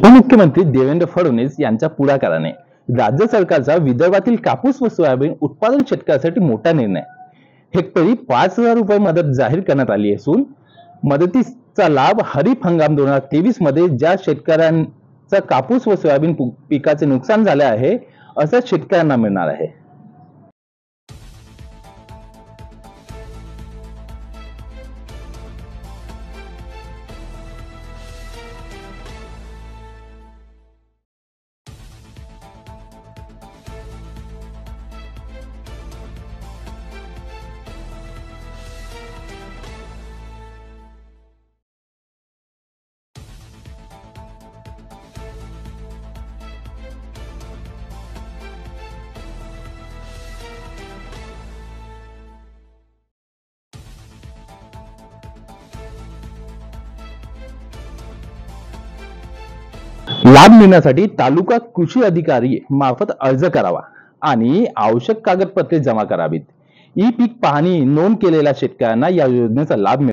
उपमुख्यमंत्री देवेंद्र फडणवीस यांच्या पुढाकाराने राज्य सरकारचा विदर्भातील कापूस व सोयाबीन उत्पादन शेतकऱ्यांसाठी मोठा निर्णय. हेक्टरी 5,000 रुपये मदत जाहीर करण्यात आली असून मदतीचा लाभ खरीप हंगाम 2023 मध्ये ज्या शेतकऱ्यांचा कापूस व सोयाबीन पिकाचे नुकसान झाले आहे अशा शेतकऱ्यांना मिळणार आहे. लाभ मिळण्यासाठी तालुका कृषी अधिकारी मार्फत अर्ज करावा आणि आवश्यक कागदपत्रे जमा करावीत. ई पीक पाहणी नोंद केलेल्या शेतकऱ्यांना या योजनेचा लाभ मिळेल.